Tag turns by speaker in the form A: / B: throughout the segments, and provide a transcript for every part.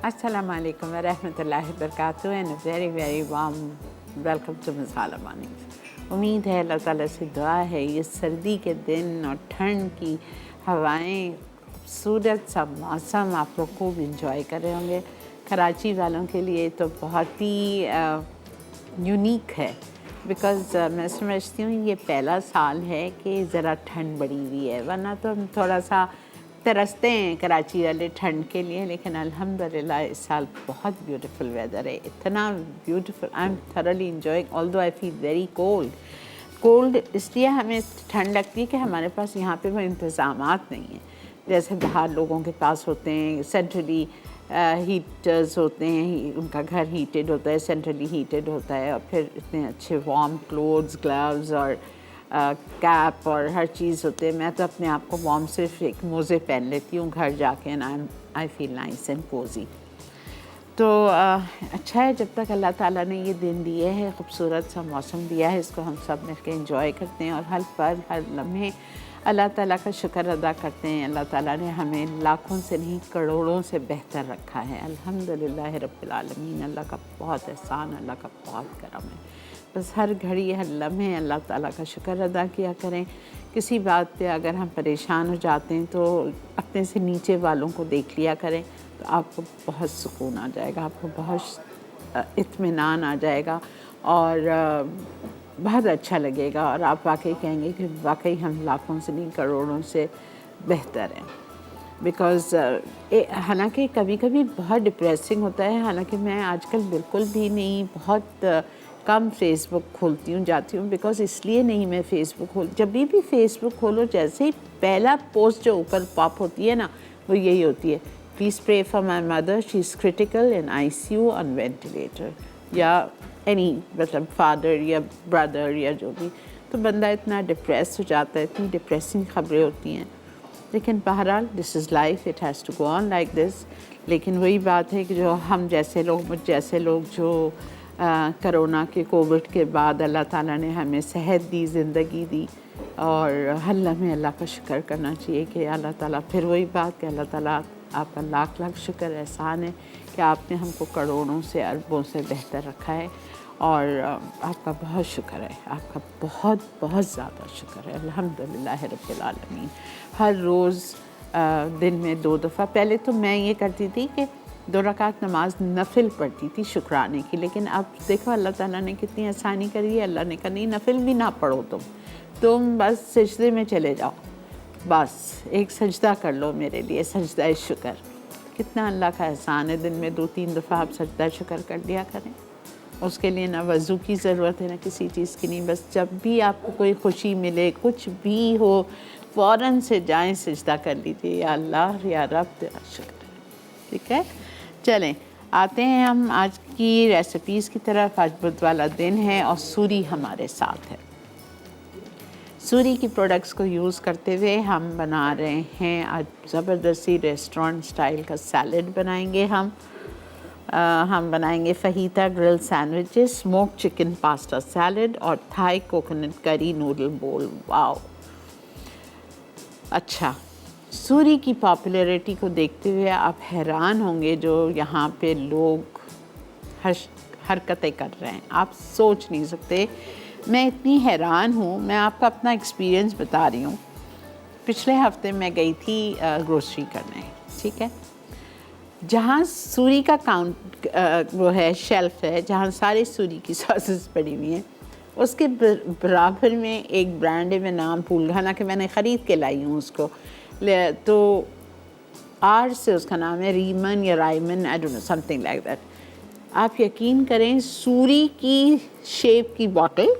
A: Assalamu alaikum wa rahmatullahi wa barakatuh and a very very warm welcome to masala mornings. उम्मीद है अल्लाह ताला से दुआ है ये सर्दी के दिन और ठंड की हवाएं, खूबसूरत सा मौसम आप लोग खूब इंजॉय कर रहे होंगे। कराची वालों के लिए तो बहुत ही यूनिक है बिकॉज़ मैं समझती हूँ ये पहला साल है कि ज़रा ठंड बढ़ी हुई है, वरना तो हम थोड़ा सा तरसते हैं कराची वाले ठंड के लिए, लेकिन अल्हम्दुलिल्लाह इस साल बहुत ब्यूटीफुल वेदर है, इतना beautiful. I am thoroughly enjoying although I feel very cold इसलिए हमें ठंड लगती है कि हमारे पास यहाँ पे वो इंतज़ामात नहीं हैं जैसे बाहर लोगों के पास होते हैं। सेंट्रली हीटर्स होते हैं, उनका घर हीटेड होता है, सेंट्रली हीटेड होता है, और फिर इतने अच्छे वार्म क्लोथ्स, ग्लव्स और कैप और हर चीज़ होते हैं। मैं तो अपने आप को वार्म सिर्फ एक मोज़े पहन लेती हूँ घर जाके, and I feel nice and cosy. तो अच्छा है जब तक अल्लाह ताला ने ये दिन दिए हैं, खूबसूरत सा मौसम दिया है, इसको हम सब मिलकर एंजॉय करते हैं और हर पल हर लम्हे अल्लाह ताला का शुक्र अदा करते हैं। अल्लाह ताला ने हमें लाखों से नहीं करोड़ों से बेहतर रखा है, अल्हम्दुलिल्लाह रब्बिल आलमीन। अल्लाह का बहुत एहसान, अल्लाह का बहुत करम है। बस हर घड़ी हर लम्हे अल्लाह ताला का शुक्र अदा किया करें। किसी बात पे अगर हम परेशान हो जाते हैं तो अपने से नीचे वालों को देख लिया करें, तो आपको बहुत सुकून आ जाएगा, आपको बहुत इत्मीनान आ जाएगा और बहुत अच्छा लगेगा, और आप वाकई कहेंगे कि वाकई हम लाखों से नहीं करोड़ों से बेहतर हैं। बिकॉज़ हालांकि कभी कभी बहुत डिप्रेसिंग होता है, हालांकि मैं आजकल बिल्कुल भी नहीं, बहुत कम फेसबुक खोलती हूँ जाती हूँ, बिकॉज़ इसलिए नहीं मैं फ़ेसबुक जब भी फेसबुक खोलो जैसे ही पहला पोस्ट जो ऊपर पॉप होती है ना, वो यही होती है, please pray for my mother, she is critical in ICU on ventilator, या एनी मतलब फादर या ब्रदर या जो भी। तो बंदा इतना डिप्रेस हो जाता है, इतनी डिप्रेसिंग ख़बरें होती हैं। लेकिन बहरहाल this is life, it has to go on like this. लेकिन वही बात है कि जो हम जैसे लोग, मुझ जैसे लोग जो करोना के कोविड के बाद अल्लाह ताला ने हमें सेहत दी, ज़िंदगी दी, और हर लम्हे अल्लाह का शुक्र करना चाहिए कि अल्लाह ताला, फिर वही बात कि अल्लाह ताला आपका लाख लाख शुक्र एहसान है कि आपने हमको करोड़ों से अरबों से बेहतर रखा है, और आपका बहुत शुक्र है, आपका बहुत बहुत ज़्यादा शुक्र है, अल्हम्दुलिल्लाह रब्बिल आलमीन। हर रोज़ दिन में 2 दफ़ा, पहले तो मैं ये करती थी कि 2 रकात नमाज नफिल पढ़ती थी शुक्राने की, लेकिन अब देखो अल्लाह ताला ने कितनी आसानी करी है। अल्लाह ने कहा नहीं, नफिल भी ना पढ़ो, तुम बस सजदे में चले जाओ, बस एक सजदा कर लो मेरे लिए, सजदा शुक्र। कितना अल्लाह का एहसान है, दिन में 2-3 दफ़ा आप सजदा शुक्र कर लिया करें। उसके लिए ना वज़ू की ज़रूरत है ना किसी चीज़ की नहीं, बस जब भी आपको कोई खुशी मिले, कुछ भी हो, फ़ौरन से जाएं सजदा कर लीजिए, या अल्लाह या रब तेरा शुक्र है। ठीक है, चलें आते हैं हम आज की रेसिपीज़ की तरफ। आज बुध वाला दिन है और सूरी हमारे साथ है। सूरी की प्रोडक्ट्स को यूज़ करते हुए हम बना रहे हैं आज ज़बरदस्ती रेस्टोरेंट स्टाइल का सैलड बनाएंगे हम बनाएंगे fajita grill sandwiches, smoked chicken pasta salad और थाई कोकोनट करी नूडल बोल। वाओ, अच्छा, सूरी की पॉपुलैरिटी को देखते हुए आप हैरान होंगे जो यहाँ पे लोग हरकतें कर रहे हैं, आप सोच नहीं सकते। मैं इतनी हैरान हूँ, मैं आपको अपना एक्सपीरियंस बता रही हूँ। पिछले हफ्ते मैं गई थी ग्रोसरी करने, ठीक है, जहाँ सूरी का वो है, शेल्फ है जहाँ सारी सूरी की सॉसेस पड़ी हुई हैं, उसके बराबर में एक ब्रांड है, मैं नाम भूल, हालांकि मैंने ख़रीद के लाई हूँ उसको, तो आर से उसका नाम है, रीमन या Riemann, I don't know, something like that. आप यकीन करें, सूरी की शेप की बॉटल,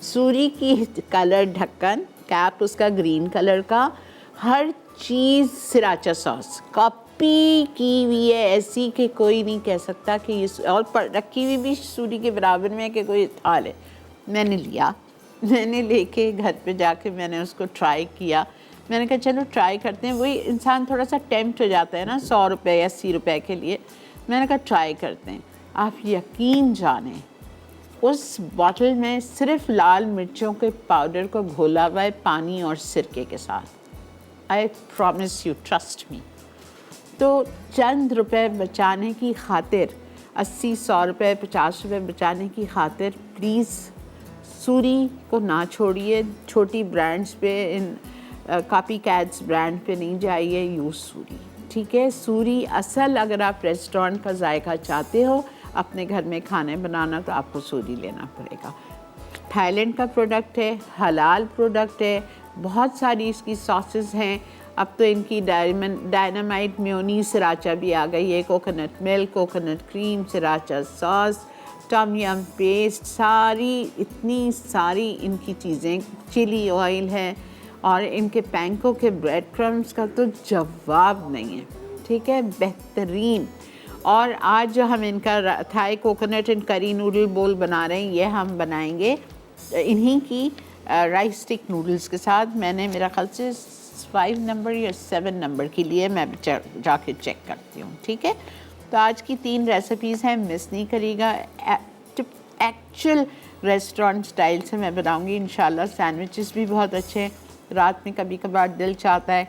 A: सूरी की कलर ढक्कन, कैप उसका ग्रीन कलर का, हर चीज़ सिराचा सॉस कॉपी की हुई है, ऐसी कि कोई नहीं कह सकता कि ये, और रखी हुई भी सूरी के बराबर में है कि कोई था ले। मैंने लिया, मैंने लेके घर पे जाके मैंने उसको ट्राई किया। मैंने कहा चलो ट्राई करते हैं, वही इंसान थोड़ा सा टेम्प्ट हो जाता है ना 100 रुपये या 80 रुपये के लिए। मैंने कहा ट्राई करते हैं। आप यकीन जानें, उस बॉटल में सिर्फ लाल मिर्चों के पाउडर को घोला हुआ है पानी और सिरके के साथ। I promise you, trust me, तो चंद रुपए बचाने की खातिर, 80-100 रुपये 50 रुपये बचाने की खातिर प्लीज़ सूरी को ना छोड़िए। छोटी ब्रांड्स पे, इन कॉपी कैट्स ब्रांड पे नहीं जाइए, यूज़ सूरी, ठीक है। सूरी असल, अगर आप रेस्टोरेंट का जायका चाहते हो अपने घर में खाने बनाना, तो आपको सूरी लेना पड़ेगा। थाईलैंड का प्रोडक्ट है, हलाल प्रोडक्ट है, बहुत सारी इसकी सॉसेस हैं। अब तो इनकी डायनामाइट मेयोनीज सराचा भी आ गई है, coconut milk, coconut cream, सराचा sauce, टम यम पेस्ट, सारी इतनी सारी इनकी चीज़ें, चिली ऑयल है, और इनके पैंको के ब्रेड क्रम्स का तो जवाब नहीं है, ठीक है, बेहतरीन। और आज जो हम इनका थाई कोकोनट एंड करी नूडल बोल बना रहे हैं, ये हम बनाएंगे इन्हीं की राइस स्टिक नूडल्स के साथ। मैंने मेरा ख्याल से 5 नंबर या 7 नंबर के लिए मैं जाके चेक करती हूँ, ठीक है। तो आज की 3 रेसिपीज़ हैं, मिस नहीं करिएगा। एक्चुअल रेस्टोरेंट स्टाइल से मैं बनाऊँगी इंशाल्लाह। सैंडविचेस भी बहुत अच्छे हैं। रात में कभी कभार दिल चाहता है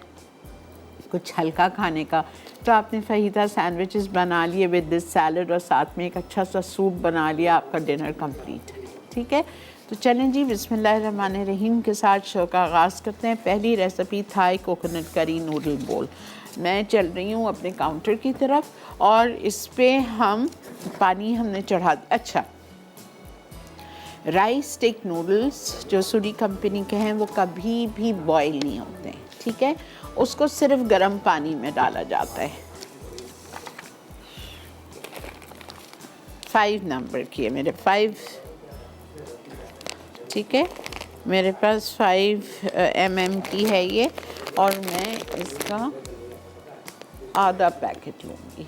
A: कुछ हल्का खाने का, तो आपने फ़हीदा सैंडविचेस बना लिए विद दिस सैलड, और साथ में एक अच्छा सा सूप बना लिया, आपका डिनर कंप्लीट है, ठीक है। तो चलें जी, बिस्मिल्लाहिर्रहमानिर्रहीम के साथ शो का आगाज़ करते हैं। पहली recipe Thai coconut curry noodle bowl. मैं चल रही हूँ अपने काउंटर की तरफ, और इस पे हम पानी हमने चढ़ा। अच्छा, राइस स्टिक नूडल्स जो सूरी कंपनी के हैं वो कभी भी बॉयल नहीं होते हैं, ठीक है। उसको सिर्फ गर्म पानी में डाला जाता है। 5 नंबर की है मेरे, 5, ठीक है। मेरे पास 5 mm की है ये, और मैं इसका आधा पैकेट लूँगी।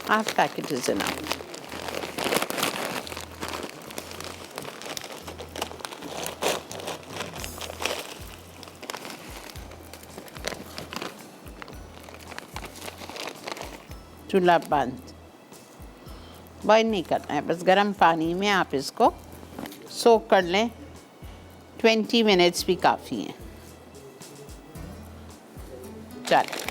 A: Half packet is enough. चूल्हा बंद। बॉयल नहीं करना है, बस गर्म पानी में आप इसको सोक कर लें। 20 मिनट्स भी काफ़ी हैं। चल,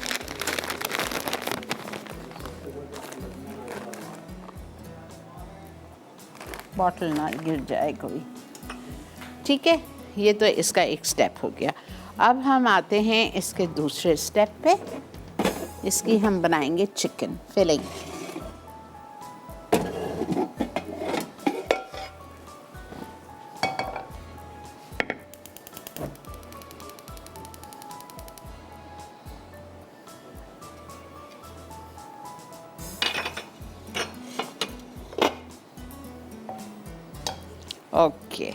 A: बॉटल ना गिर जाए कोई, ठीक है। ये तो इसका एक स्टेप हो गया। अब हम आते हैं इसके दूसरे स्टेप पे। इसकी हम बनाएंगे chicken filling. Okay,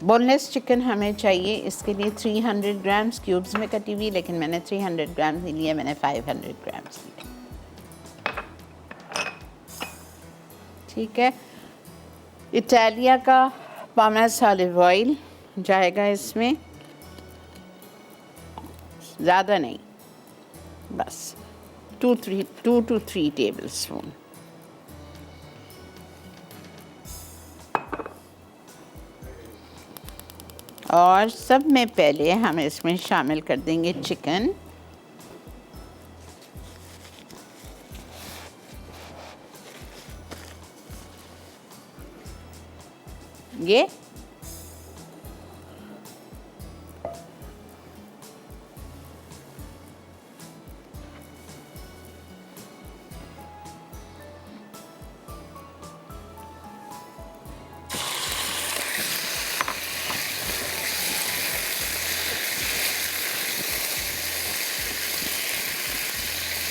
A: boneless chicken हमें चाहिए। इसके लिए 300 ग्राम्स क्यूब्स में कटी हुई, लेकिन मैंने 300 ग्राम्स नहीं लिया, मैंने 500 ग्राम्स लिया, ठीक है। इटालिया का पामेस ऑलिव ऑयल जाएगा इसमें, ज़्यादा नहीं, बस 2 to 3 टेबल स्पून। और सब में पहले हम इसमें शामिल कर देंगे चिकन। ये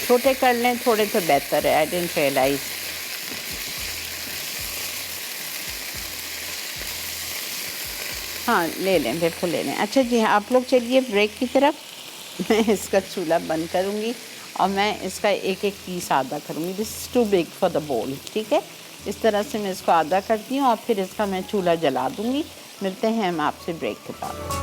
A: छोटे कर लें थोड़े तो बेहतर है। I didn't realise. हाँ, ले लें, बिल्कुल ले लें। अच्छा जी, आप लोग चलिए ब्रेक की तरफ। मैं इसका चूल्हा बंद करूँगी और मैं इसका एक एक पीस आधा करूँगी। This is too big for the bowl, ठीक है। इस तरह से मैं इसको आधा करती हूँ और फिर इसका मैं चूल्हा जला दूँगी। मिलते हैं हम आपसे ब्रेक के बाद।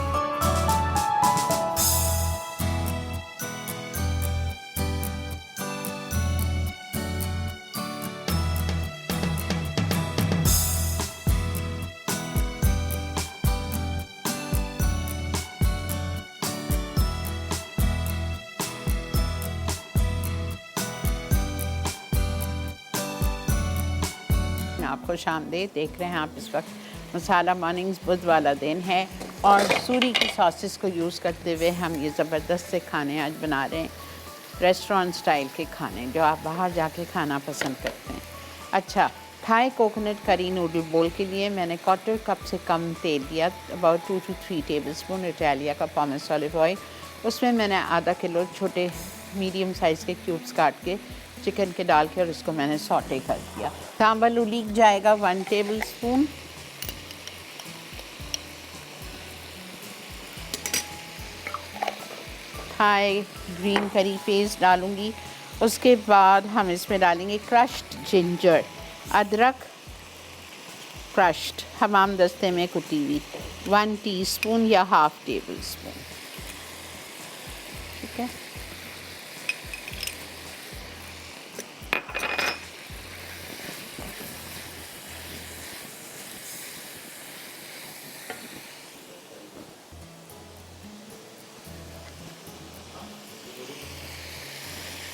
A: आपको खुशामदीद। देख रहे हैं आप इस वक्त मसाला मॉर्निंग्स बुध वाला दिन है और सूरी की सॉसेस को यूज़ करते हुए हम ये ज़बरदस्त से खाने आज बना रहे हैं, रेस्टोरेंट स्टाइल के खाने जो आप बाहर जाके खाना पसंद करते हैं। अच्छा, थाई कोकोनट करी नूडल बोल के लिए मैंने 1/4 कप से कम तेल लिया, अबाउट 2 to 3 टेबलस्पून इटालिया का पॉमेस ऑलिव ऑयल। उसमें मैंने आधा किलो छोटे मीडियम साइज़ के क्यूब्स काट के चिकन के डाल के और इसको मैंने सौटे कर दिया। तांबल उलीक जाएगा 1 tablespoon. Thai green curry paste डालूंगी। उसके बाद हम इसमें डालेंगे क्रश्ड जिंजर, अदरक क्रश्ड हमाम दस्ते में कुटी हुई 1 टीस्पून या हाफ टेबल स्पून। ठीक है,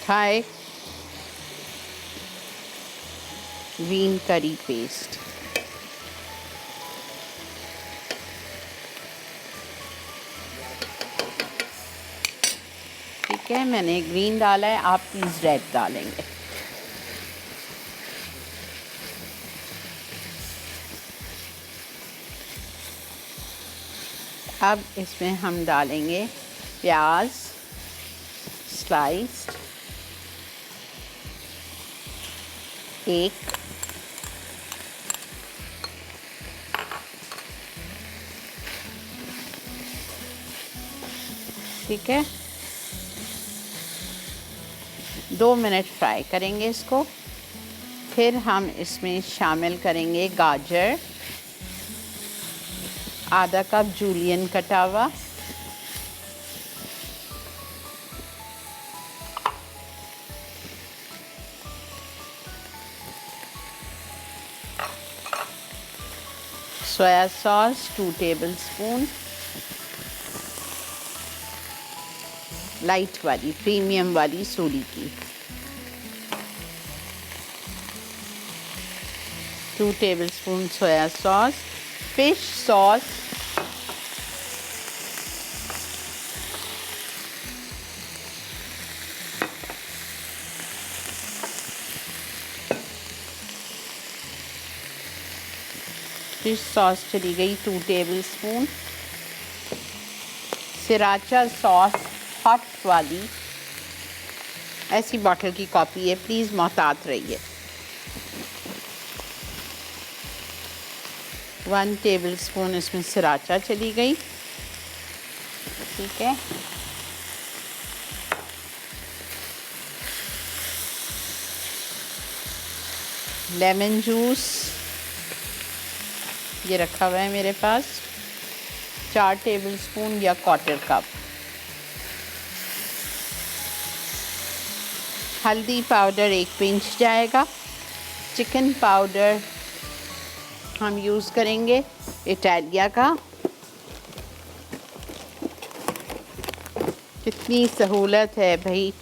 A: थाई ग्रीन करी पेस्ट, ठीक है, मैंने ग्रीन डाला है, आप प्लीज़ रेड डालेंगे। अब इसमें हम डालेंगे प्याज स्लाइस्ड, एक ठीक है, 2 मिनट फ्राई करेंगे इसको। फिर हम इसमें शामिल करेंगे गाजर, आधा कप जूलियन कटा हुआ, सोया सॉस 2 टेबलस्पून, लाइट वाली प्रीमियम वाली सोडी की 2 tablespoon soya sauce, fish sauce चली गई 2 टेबलस्पून, सिराचा सॉस हॉट वाली, ऐसी बॉटल की कॉपी है, प्लीज़ मोहतात रहिए। 1 टेबलस्पून इसमें सिराचा चली गई। ठीक है, लेमन जूस ये रखा हुआ है मेरे पास 4 टेबलस्पून या 1/4 कप, हल्दी पाउडर 1 पिंच जाएगा, चिकन पाउडर हम यूज़ करेंगे इटालिया का। कितनी सहूलत है भाई,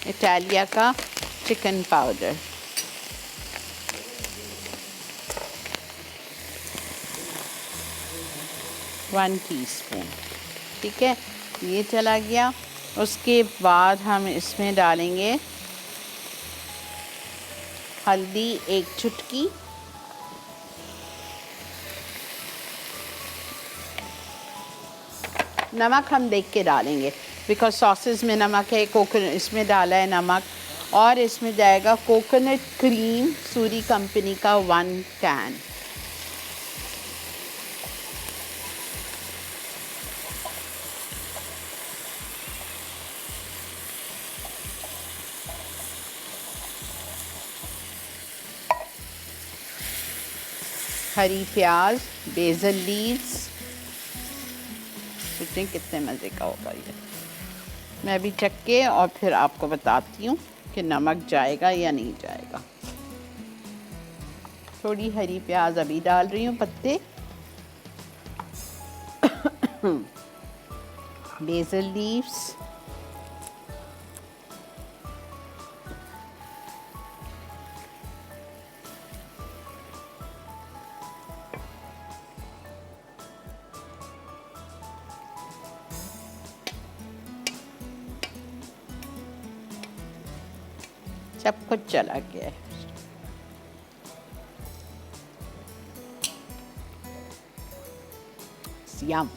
A: इटालिया का चिकन पाउडर, वन टीस्पून। ठीक है, ये चला गया। उसके बाद हम इसमें डालेंगे हल्दी 1 चुटकी, नमक हम देख के डालेंगे बिकॉज सॉसेस में नमक है, कोकोनट इसमें डाला है नमक, और इसमें जाएगा कोकोनट क्रीम सूरी कंपनी का 1 कैन। हरी प्याज, बेसल लीव्स। सोचें कितने मज़े का होगा ये। मैं भी चख के और फिर आपको बताती हूँ कि नमक जाएगा या नहीं जाएगा। थोड़ी हरी प्याज अभी डाल रही हूँ, पत्ते। बेसल लीव्स, सब कुछ चला गया है। यम,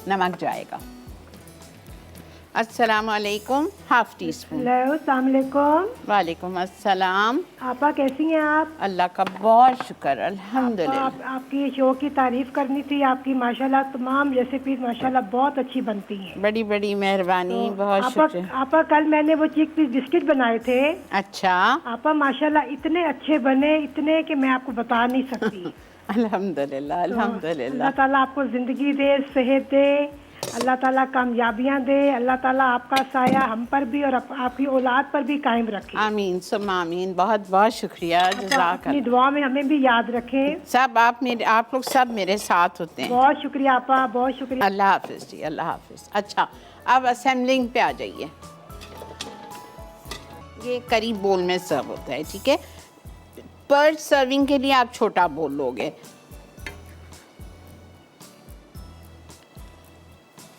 A: नमक जाएगा। अस्सलाम वालेकुम, हाफ टी स्पून।
B: हेलो, अस्सलाम वालेकुम।
A: वालेकुम अस्सलाम।
B: आपा कैसी हैं आप?
A: अल्लाह का बहुत शुक्र, अल्हम्दुलिल्लाह।
B: आपकी शो की तारीफ करनी थी। आपकी माशाल्लाह तमाम रेसिपीज माशाल्लाह बहुत अच्छी बनती हैं।
A: बड़ी बड़ी मेहरबानी,
B: तो
A: बहुत शुक्र।
B: आपा कल मैंने वो चिक पीस बिस्किट बनाए थे।
A: अच्छा।
B: आपा माशाल्लाह इतने अच्छे बने, इतने कि मैं आपको बता नहीं सकती।
A: अल्हम्दुलिल्लाह,
B: तो अल्लाह
A: अल्हम्दुलिल्लाह।
B: ताला आपको ज़िंदगी दे, सेहत दे, अल्लाह ताला कामयाबियाँ दे, अल्लाह ताला आपका साया हम पर भी और आपकी औलाद पर भी कायम रखे।
A: आमीन सुम्मा आमीन। बहुत बहुत शुक्रिया,
B: अपनी
A: जज़ाकल्लाह।
B: दुआ में हमें भी याद रखें।
A: सब आप लोग सब मेरे साथ होते हैं।
B: बहुत शुक्रिया आपा, बहुत शुक्रिया।
A: अल्लाह हाफिज़ जी, अल्लाह हाफिज़। अच्छा, अब असेंबलिंग पे आ जाइए। ये करी बोल में सर्व होता है, ठीक है। पर सर्विंग के लिए आप छोटा बोल लोगे।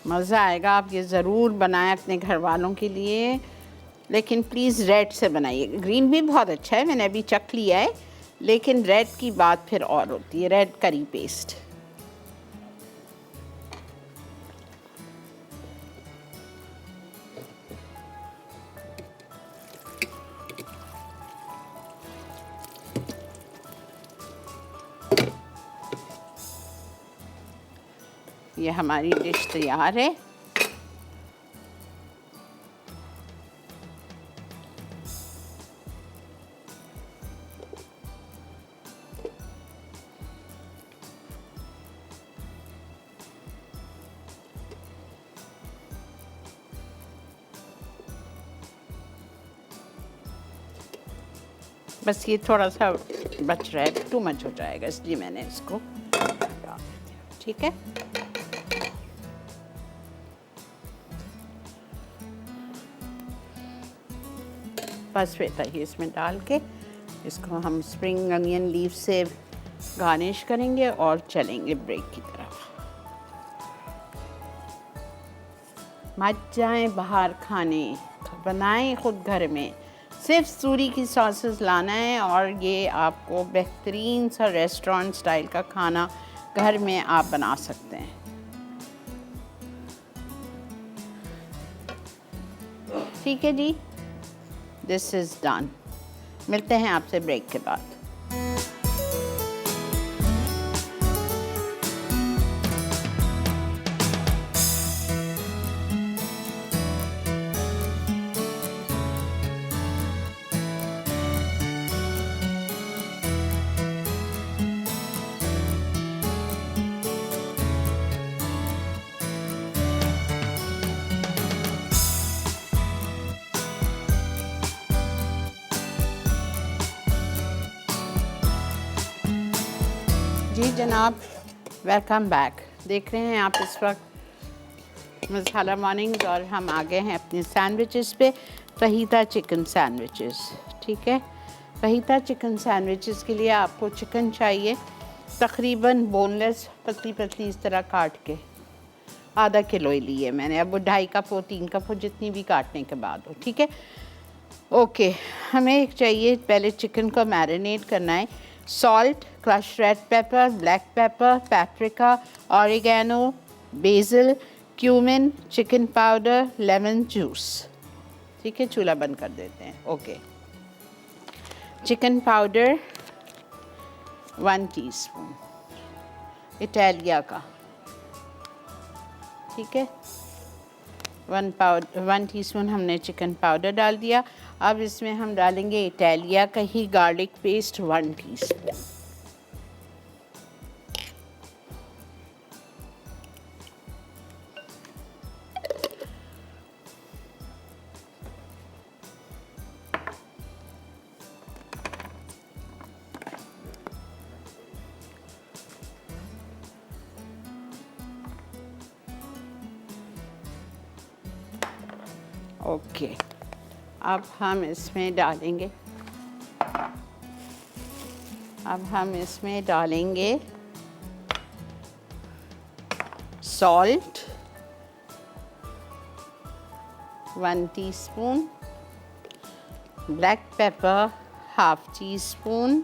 A: मज़ा आएगा। आप ये ज़रूर बनाएं अपने घर वालों के लिए, लेकिन प्लीज़ रेड से बनाइए। ग्रीन भी बहुत अच्छा है, मैंने अभी चख लिया है, लेकिन रेड की बात फिर और होती है। रेड करी पेस्ट। ये हमारी डिश तैयार है। बस ये थोड़ा सा बच रहा है, टू मच हो जाएगा, इसलिए मैंने इसको डाल दिया। ठीक है। फर्स्ट ही इसमें डाल के इसको हम स्प्रिंग अनियन लीफ से गार्निश करेंगे और चलेंगे ब्रेक की तरफ। मत जाएं बाहर खाने, बनाएं खुद घर में। सिर्फ सूरी की सॉसेस लाना है और ये आपको बेहतरीन सा रेस्टोरेंट स्टाइल का खाना घर में आप बना सकते हैं। ठीक है जी, दिस इज़ डन। मिलते हैं आपसे ब्रेक के बाद। जी जनाब, वेलकम बैक। देख रहे हैं आप इस वक्त मसाला मॉर्निंग्स और हम आ गए हैं अपने सैंडविचेस पे। फहीता चिकन सैंडविचेस, ठीक है। फहीता चिकन सैंडविचेस के लिए आपको चिकन चाहिए तकरीबन बोनलेस, पतली पतली इस तरह काट के। आधा किलो ही लिए मैंने, अब वो 2.5 कप हो 3 कप हो, जितनी भी काटने के बाद हो, ठीक है। ओके, हमें एक चाहिए, पहले चिकन को मैरिनेट करना है। Salt, crush red pepper, black pepper, paprika, oregano, BECIL, cumin, chicken powder, lemon juice. ठीक है, चूल्हा बंद कर देते हैं। Okay, chicken powder 1 teaspoon Italia का, ठीक है। 1 टीस्पून हमने चिकन पाउडर डाल दिया। अब इसमें हम डालेंगे इटालिया का ही गार्लिक पेस्ट 1 टीस्पून। ओके, अब हम इसमें डालेंगे salt 1 teaspoon, black pepper half tea spoon,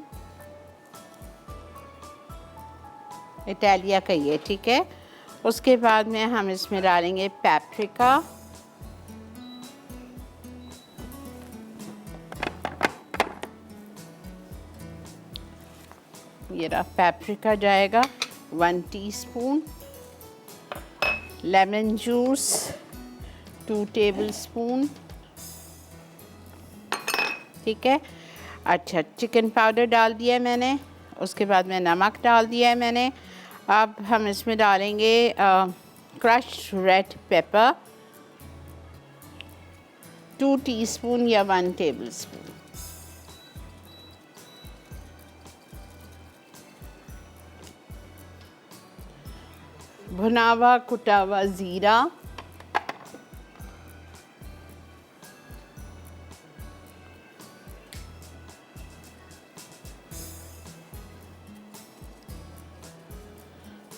A: Italia का ये, ठीक है। उसके बाद में हम इसमें डालेंगे पेपरिका, ये रहा पेपरिका जाएगा 1 टीस्पून, लेमन जूस 2 टेबलस्पून, ठीक है। अच्छा, चिकन पाउडर डाल दिया है मैंने, उसके बाद में नमक डाल दिया है मैंने। अब हम इसमें डालेंगे क्रश्ड रेड पेपर 2 टीस्पून या 1 टेबलस्पून, भुना हुआ कुटा हुआ ज़ीरा,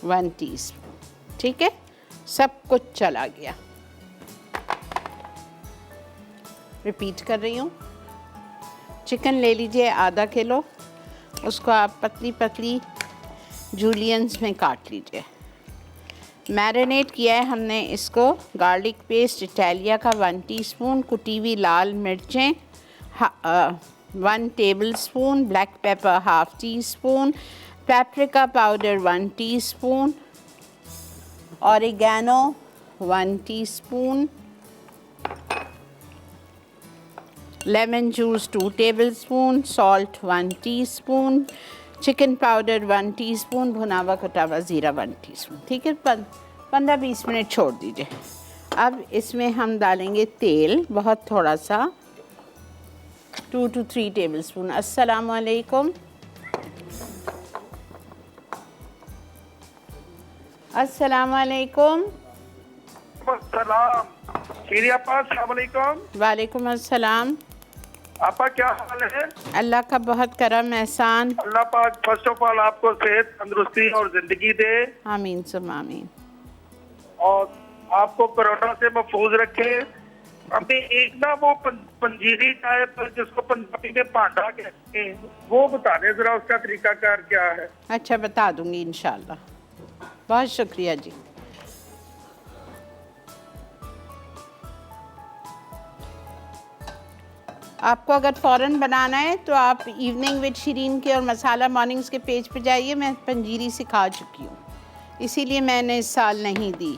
A: वन टीस्पून, ठीक है। सब कुछ चला गया। रिपीट कर रही हूँ। चिकन ले लीजिए आधा किलो, उसको आप पतली पतली जूलियंस में काट लीजिए। मैरिनेट किया है हमने इसको, गार्लिक पेस्ट इटालिया का 1 टीस्पून, कुटी हुई लाल मिर्चें 1 tablespoon, black pepper half tea spoon, paprika powder 1 teaspoon, oregano 1 teaspoon, lemon juice 2 tablespoon, salt 1 teaspoon, chicken powder 1 teaspoon, भुना हुआ कटा हुआ ज़ीरा 1 टीस्पून, ठीक है। 15-20 मिनट छोड़ दीजिए। अब इसमें हम डालेंगे तेल, बहुत थोड़ा सा, 2 to 3 टेबलस्पून। अस्सलाम वालेकुम। अस्सलाम वालेकुम। वालेकुम अस्सलाम।
C: आपका क्या हाल है?
A: अल्लाह का बहुत करम एहसान।
C: अल्लाह पाक फर्स्ट ऑफ ऑल आपको सेहत, तंदुरुस्ती और जिंदगी दे।
A: आमीन सुम आमीन।
C: और आपको कोरोना से महफूज रखे। अभी एक ना वो पंजीरी चाय पर जिसको पंजाबी में पांडा कहते हैं, वो बता दें जरा, उसका तरीकाकार क्या है?
A: अच्छा, बता दूंगी इंशाल्लाह। बहुत शुक्रिया जी। आपको अगर फ़ौरन बनाना है तो आप इवनिंग विद शिरीन के और मसाला मॉर्निंग्स के पेज पे जाइए। मैं पंजीरी सिखा चुकी हूँ, इसीलिए मैंने इस साल नहीं दी।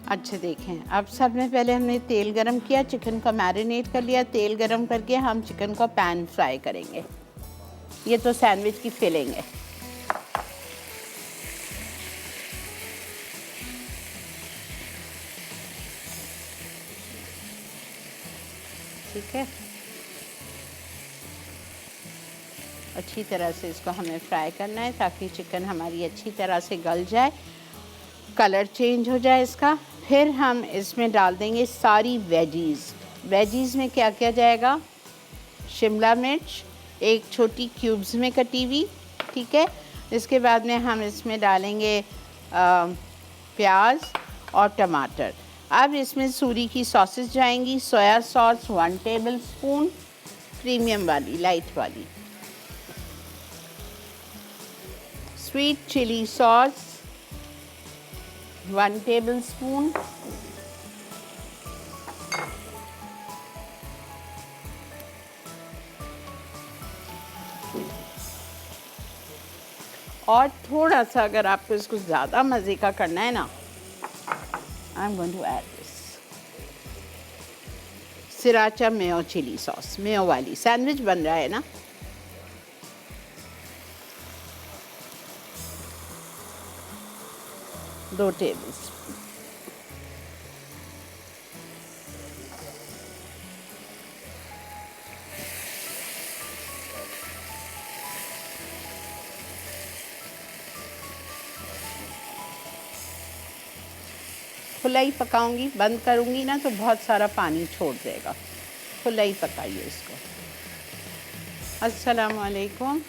A: अच्छा देखें, अब सब में पहले हमने तेल गरम किया, चिकन को मैरिनेट कर लिया। तेल गरम करके हम चिकन को पैन फ्राई करेंगे। ये तो सैंडविच की फिलिंग है। ठीक है, अच्छी तरह से इसको हमें फ्राई करना है ताकि चिकन हमारी अच्छी तरह से गल जाए, कलर चेंज हो जाए इसका। फिर हम इसमें डाल देंगे सारी वेजीज़ में क्या क्या जाएगा? शिमला मिर्च एक छोटी क्यूब्स में कटी हुई, ठीक है। इसके बाद में हम इसमें डालेंगे प्याज और टमाटर। अब इसमें सूरी की सॉसेस जाएंगी। सोया सॉस 1 टेबलस्पून, प्रीमियम वाली, लाइट वाली। स्वीट चिली सॉस 1 टेबलस्पून, और थोड़ा सा अगर आपको इसको ज़्यादा मज़े का करना है ना, I am going to add this sriracha mayo chili sauce, mayo वाली। सैंडविच बन रहा है ना, दो टेबलस्पून। खुला ही पकाऊंगी, बंद करूंगी ना तो बहुत सारा पानी छोड़ देगा। खुला ही पकाइए इसको। अस्सलाम वालेकुम।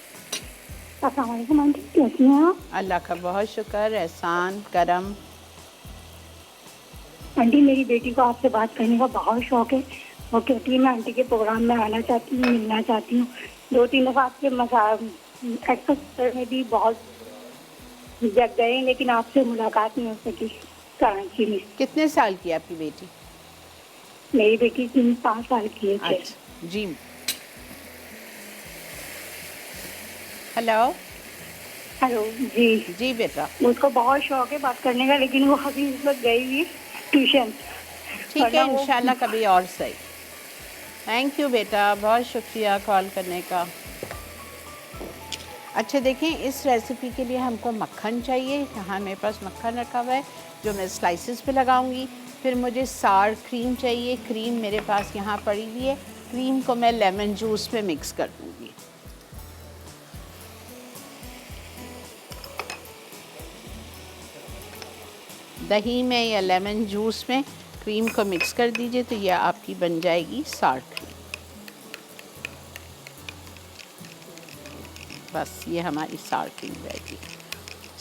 D: अस्सलाम वालेकुम आंटी, कैसी हैं आप?
A: अल्लाह का बहुत शुक्र, एहसान करम।
D: आंटी मेरी बेटी को आपसे बात करने का बहुत शौक है। वो कहती है मैं आंटी के प्रोग्राम में आना चाहती हूँ, मिलना चाहती हूँ। 2-3 दफ़ा आपके एक्सपर्ट में भी बहुत जग गए, लेकिन आपसे मुलाकात नहीं हो सकी कराची में।
A: कितने साल की है आपकी बेटी?
D: मेरी बेटी 5 साल की है।
A: अच्छा जी। हेलो।
D: हेलो जी।
A: जी बेटा।
D: उसको बहुत शौक है बात करने का, लेकिन वो अभी इस वक्त गई हुई ट्यूशन।
A: ठीक है, इंशाल्लाह कभी और सही। थैंक यू बेटा, बहुत शुक्रिया कॉल करने का। अच्छा देखें, इस रेसिपी के लिए हमको मक्खन चाहिए। यहाँ मेरे पास मक्खन रखा हुआ है जो मैं स्लाइसेस पे लगाऊंगी। फिर मुझे सार क्रीम चाहिए। क्रीम मेरे पास यहाँ पड़ी हुई है। क्रीम को मैं लेमन जूस में मिक्स कर दूँगी। दही में या लेमन जूस में क्रीम को मिक्स कर दीजिए तो यह आपकी बन जाएगी सार क्रीम। बस ये हमारी सार क्रीम रहेगी।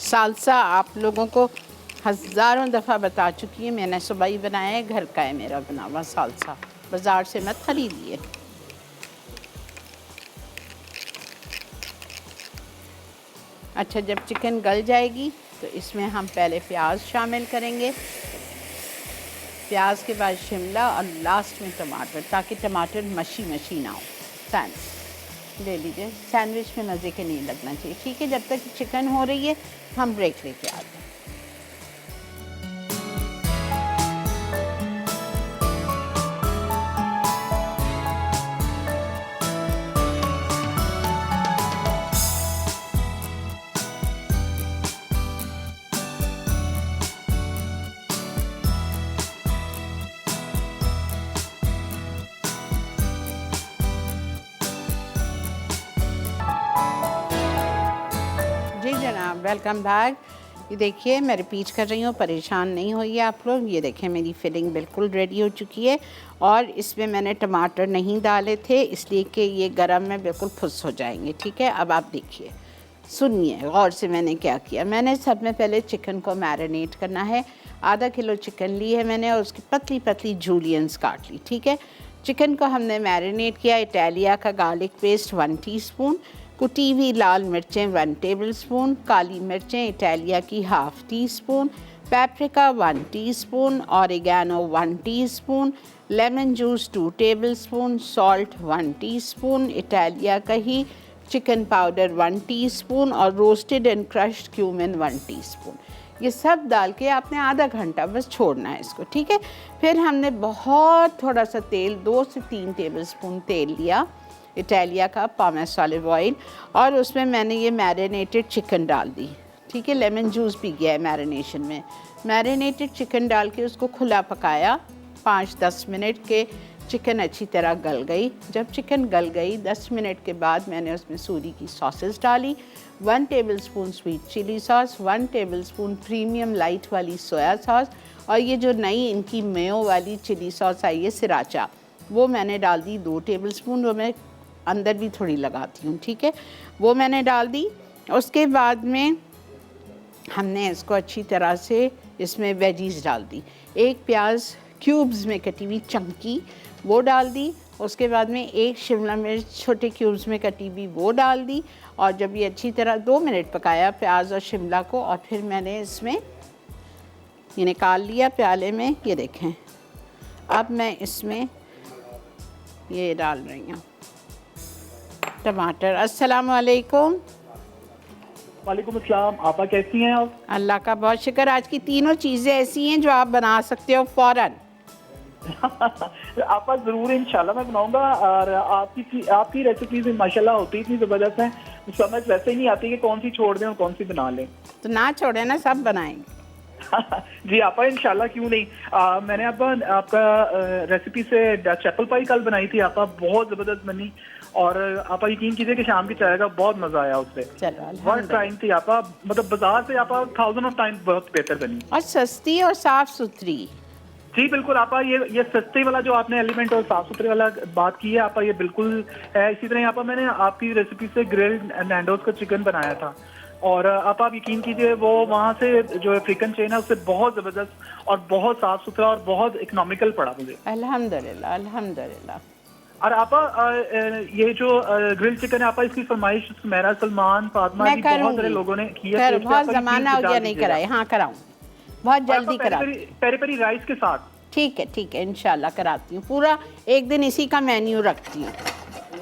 A: सालसा आप लोगों को हज़ारों दफ़ा बता चुकी है, मैंने सुबह ही बनाया है, घर का है मेरा बना हुआ सालसा, बाज़ार से मत खरीदिए। अच्छा, जब चिकन गल जाएगी तो इसमें हम पहले प्याज शामिल करेंगे, प्याज के बाद शिमला और लास्ट में टमाटर, ताकि टमाटर मशी मशी ना हो। सैंडविच ले लीजिए, सैंडविच में मज़े के नहीं लगना चाहिए। ठीक है, जब तक चिकन हो रही है हम ब्रेक लेके आते हैं। जी जनाब, वेलकम बैक। ये देखिए मैं रिपीट कर रही हूँ, परेशान नहीं होइए आप लोग। ये देखें मेरी फिलिंग बिल्कुल रेडी हो चुकी है और इसमें मैंने टमाटर नहीं डाले थे इसलिए कि ये गरम में बिल्कुल फुस हो जाएंगे। ठीक है, अब आप देखिए, सुनिए गौर से मैंने क्या किया। मैंने सब में पहले चिकन को मैरिनेट करना है। आधा किलो चिकन ली है मैंने और उसकी पतली पतली जूलियंस काट ली। ठीक है, चिकन को हमने मैरिनेट किया। इटालिया का गार्लिक पेस्ट 1 टीस्पून, कुटी हुई लाल मिर्चें 1 टेबलस्पून, काली मिर्चें इटालिया की ½ teaspoon, paprika 1 teaspoon, oregano 1 teaspoon, lemon juice 2 tablespoon, salt 1 teaspoon, Italia का ही चिकन पाउडर 1 टीस्पून और roasted and crushed cumin 1 teaspoon. ये सब डाल के आपने आधा घंटा बस छोड़ना है इसको। ठीक है, फिर हमने बहुत थोड़ा सा तेल, 2 से 3 टेबलस्पून तेल लिया, इटालिया का पामेस ऑलिव ऑयल, और उसमें मैंने ये मैरिनेटेड चिकन डाल दी। ठीक है, लेमन जूस भी गया है मैरिनेशन में। मैरिनेटेड चिकन डाल के उसको खुला पकाया 5-10 मिनट के। चिकन अच्छी तरह गल गई। जब चिकन गल गई 10 मिनट के बाद मैंने उसमें सूरी की सॉसेस डाली, 1 tablespoon sweet chilli sauce, 1 tablespoon premium light वाली सोया सॉस, और ये जो नई इनकी मेयो वाली चिली सॉस आई है सिराचा, वो मैंने डाल दी 2 टेबलस्पून। वो मैं अंदर भी थोड़ी लगाती हूँ। ठीक है, वो मैंने डाल दी। उसके बाद में हमने इसको अच्छी तरह से इसमें वेजीज डाल दी। 1 प्याज क्यूब्स में कटी हुई चंकी वो डाल दी। उसके बाद में 1 शिमला मिर्च छोटे क्यूब्स में कटी हुई वो डाल दी। और जब ये अच्छी तरह 2 मिनट पकाया प्याज और शिमला को, और फिर मैंने इसमें ये निकाल लिया प्याले में। ये देखें, अब मैं इसमें ये डाल रही हूँ टमाटर। अस्सलाम वालेकुम।
E: वालेकुम अस्सलाम। आपा कैसी हैं आप?
A: अल्लाह का बहुत शुक्र। आज की तीनों चीज़ें ऐसी हैं जो आप बना सकते हो फ़ौरन।
E: आपा ज़रूर इंशाल्लाह मैं बनाऊंगा। और आपकी रेसिपीज माशाल्लाह होती इतनी ज़बरदस्त हैं, समझ वैसे ही नहीं आती कि कौन सी छोड़ दें और कौन सी बना लें।
A: तो ना छोड़े ना, सब बनाएंगे।
E: जी आपा इंशाल्लाह, क्यों नहीं। मैंने आपका रेसिपी से चैपल पाई कल बनाई थी आपा, बहुत जबरदस्त बनी। और आपा यकीन कीजिए कि शाम की चाय का बहुत मजा आया उससे।
A: चलो
E: वर्थ टाइम थी आपा, मतलब बाजार से आपा 1000 ऑफ टाइम बहुत बेहतर बनी।
A: और सस्ती और साफ सुथरी।
E: जी बिल्कुल आपा, ये सस्ते वाला जो आपने एलिमेंट और साफ सुथरे वाला बात की है आपा, ये बिल्कुल है। इसी तरह आपा मैंने आपकी रेसिपी से ग्रिल्ड नैंडोज का चिकन बनाया था, और आप यकीन कीजिए वो वहाँ से जो अफ्रीकन चेन है उससे बहुत जबरदस्त और बहुत साफ सुथरा और बहुत इकोनॉमिकल पड़ा मुझे।
A: अल्हम्दुलिल्लाह अल्हम्दुलिल्लाह।
E: और आपा ये जो ग्रिल चिकन है आपा, इसकी फरमाइश सुमेरा, सलमान, फातिमा
A: मैं
E: जी बहुत सारे
A: करूँगी,
E: लोगों ने की है।
A: बहुत ज़माना हो गया नहीं कराए। हाँ कराऊँ, बहुत जल्दी करा।
E: पेरी पेरी राइस के साथ।
A: ठीक है इंशाल्लाह कराती हूँ। पूरा एक दिन इसी का मेन्यू रखती हूँ।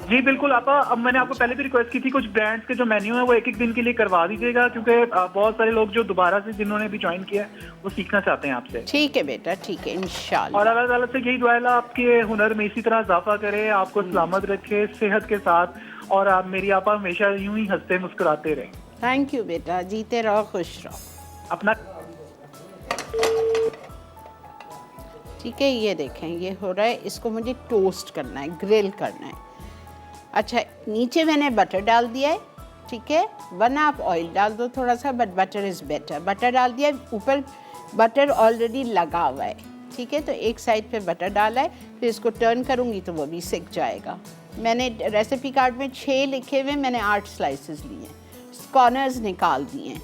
E: जी बिल्कुल आपा, अब मैंने आपको पहले भी रिक्वेस्ट की थी कुछ ब्रांड्स के जो मेन्यू है वो एक दिन के लिए करवा दीजिएगा, क्योंकि बहुत सारे लोग जो दोबारा से जिन्होंने भी ज्वाइन किया है वो सीखना चाहते हैं आपसे।
A: ठीक है बेटा, ठीक है इंशाल्लाह।
E: और अल्लाह ताला से यही दुआ है आपके हुनर में इसी तरह इजाफा करे, आपको सलामत रखे सेहत के साथ, और आप मेरी आपा हमेशा यूं ही हंसते मुस्कुराते रहें।
A: थैंक यू बेटा, जीते रहो खुश रहो।
E: अपना
A: ठीक है, ये देखें ये हो रहा है। इसको मुझे टोस्ट करना है, ग्रिल करना है। अच्छा, नीचे मैंने बटर डाल दिया है, ठीक है, वरना आप ऑयल डाल दो थोड़ा सा, but butter is better. Butter डाल दिया, ऊपर बटर ऑलरेडी लगा हुआ है, ठीक है। तो एक साइड पे बटर डाला है, फिर इसको टर्न करूँगी तो वो भी सिक जाएगा। मैंने रेसिपी कार्ड में 6 लिखे हुए, मैंने 8 स्लाइसेस लिए हैं, कॉर्नर्स निकाल दिए हैं।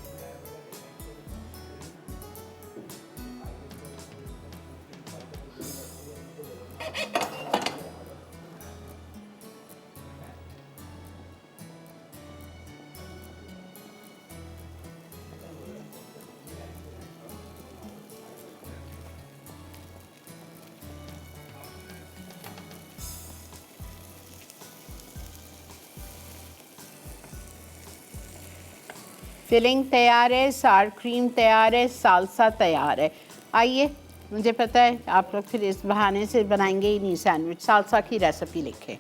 A: फिलिंग तैयार है, सार क्रीम तैयार है, सालसा तैयार है। आइए, मुझे पता है आप लोग फिर इस बहाने से बनाएंगे ही नहीं सैंडविच। सालसा की रेसिपी लिखे।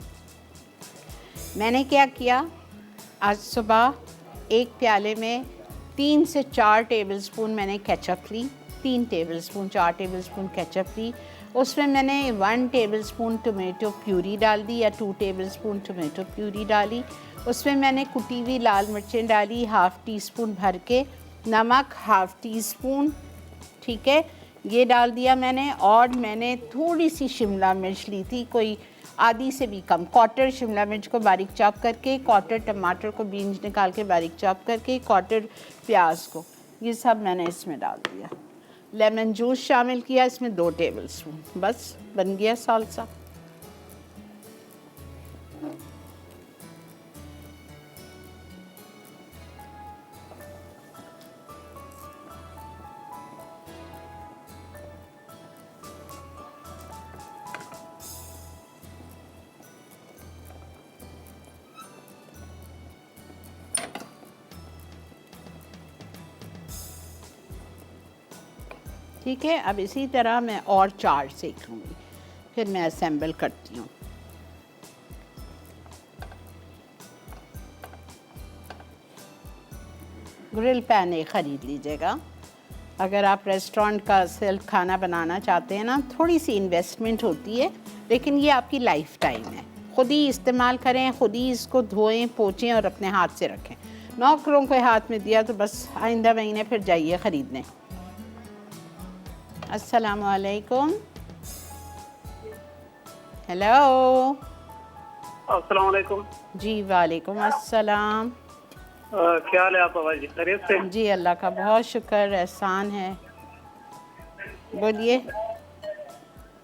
A: मैंने क्या किया, आज सुबह एक प्याले में 3 से 4 टेबलस्पून मैंने केचप ली, 3 टेबलस्पून 4 टेबलस्पून केचप ली। उसमें मैंने 1 टेबलस्पून टोमेटो प्यूरी डाल दी या 2 टेबलस्पून टोमेटो प्यूरी डाली। उसमें मैंने कुटी हुई लाल मिर्चें डाली, हाफ़ टी स्पून भर के, नमक हाफ़ टी स्पून, ठीक है, ये डाल दिया मैंने। और मैंने थोड़ी सी शिमला मिर्च ली थी, कोई आधी से भी कम, 1/4 शिमला मिर्च को बारीक चॉप करके, 1/4 टमाटर को बीन्स निकाल के बारीक चॉप करके, 1/4 प्याज को, ये सब मैंने इसमें डाल दिया। लेमन जूस शामिल किया इसमें 2 टेबलस्पून, बस बन गया सालसा। ठीक है, अब इसी तरह मैं और 4 सेक लूँगी, फिर मैं असेंबल करती हूँ। ग्रिल पैन एक ख़रीद लीजिएगा। अगर आप रेस्टोरेंट का सेल्फ खाना बनाना चाहते हैं ना, थोड़ी सी इन्वेस्टमेंट होती है, लेकिन ये आपकी लाइफ टाइम है। ख़ुद ही इस्तेमाल करें, ख़ुद ही इसको धोएं, पोंछें और अपने हाथ से रखें। नौकरों के हाथ में दिया तो बस आइंदा महीने फिर जाइए ख़रीदने। अस्सलाम वालेकुम। हेलो।
C: अस्सलाम वालेकुम।
A: जी वालेकुम अस्सलाम।
C: क्या हाल है आप जी, खैरियत से?
A: जी अल्लाह का बहुत शुक्र, एहसान है। बोलिए।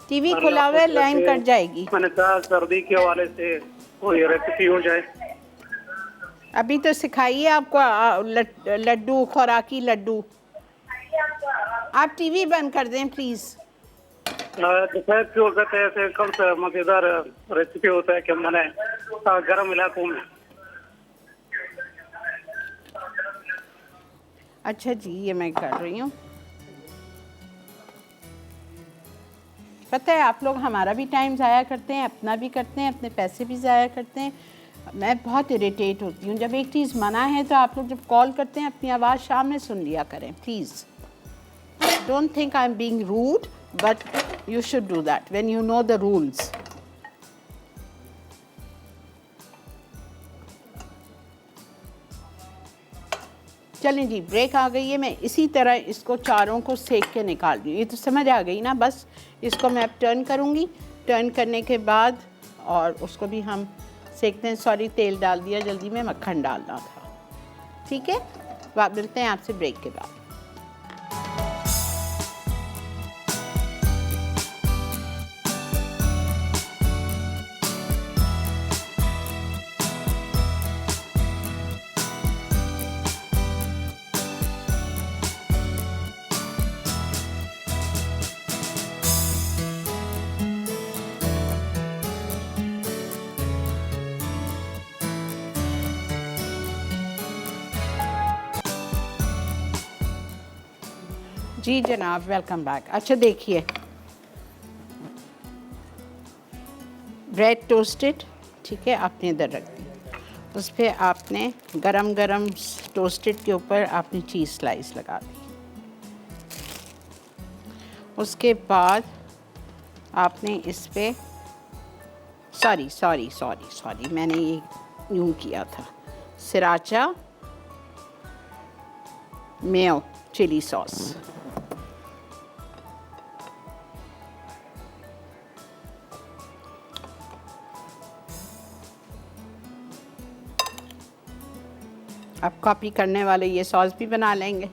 A: टीवी खुला हुआ है, लाइन कट जाएगी।
C: मैंने कहा सर्दी के हवाले से कोई रेसिपी हो जाए।
A: अभी तो सिखाइए आपको लड्डू, खुराकी लड्डू। आप टीवी बंद कर दें प्लीज़।
C: दोपहर के वक्त ऐसे कौन सा मज़ेदार रेसिपी होता है कि मैंने गर्म इलाकों में।
A: अच्छा जी, ये मैं कर रही हूँ। पता है आप लोग हमारा भी टाइम ज़ाया करते हैं, अपना भी करते हैं, अपने पैसे भी ज़ाया करते हैं। मैं बहुत इरिटेट होती हूँ जब एक चीज़ मना है, तो आप लोग जब कॉल करते हैं अपनी आवाज़ सामने सुन लिया करें please. Don't think I'm being rude, but you should do that when you know the rules. चलें जी, ब्रेक आ गई है। मैं इसी तरह इसको चारों को सेक के निकाल रही हूँ। ये तो समझ आ गई ना। बस इसको मैं अब टर्न करूँगी। टर्न करने के बाद और उसको भी हम सेकते हैं। सॉरी, तेल डाल दिया जल्दी में, मक्खन डालना था। ठीक है, तो आप मिलते हैं आपसे ब्रेक के बाद। जी जनाब, वेलकम बैक। अच्छा देखिए, ब्रेड टोस्टेड, ठीक है, आपने इधर रख दी। उस पर आपने गरम गरम टोस्टेड के ऊपर आपने चीज़ स्लाइस लगा दी। उसके बाद आपने इस पे सॉरी मैंने ये यूँ किया था, सिराचा मेयो चिली सॉस। अब कॉपी करने वाले ये सॉस भी बना लेंगे।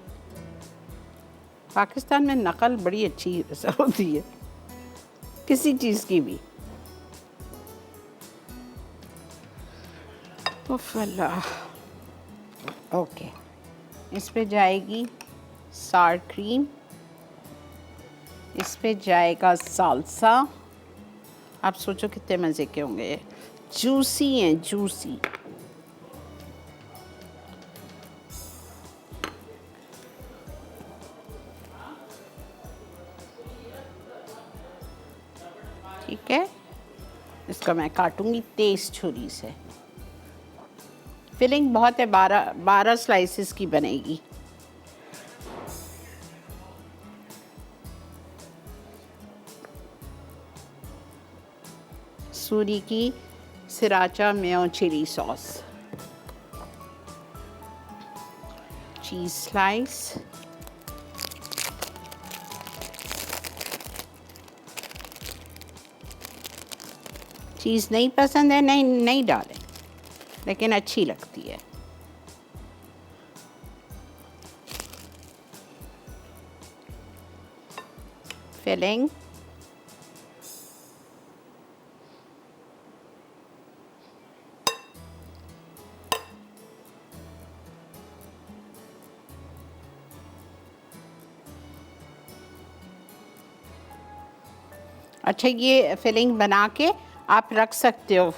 A: पाकिस्तान में नकल बड़ी अच्छी होती है किसी चीज़ की भी। उफ़ अल्लाह। ओके, इस पे जाएगी सार क्रीम, इस पे जाएगा साल्सा। आप सोचो कितने मज़े के होंगे ये। जूसी हैं, जूसी। ठीक है, इसको मैं काटूंगी तेज छुरी से। फिलिंग बहुत है, 12 स्लाइसेस की बनेगी। सूरी की sriracha mayo chili sauce, cheese slice, cheese नहीं पसंद है नहीं डालें, लेकिन अच्छी लगती है। फिलिंग अच्छा, ये फिलिंग बना के आप रख सकते हो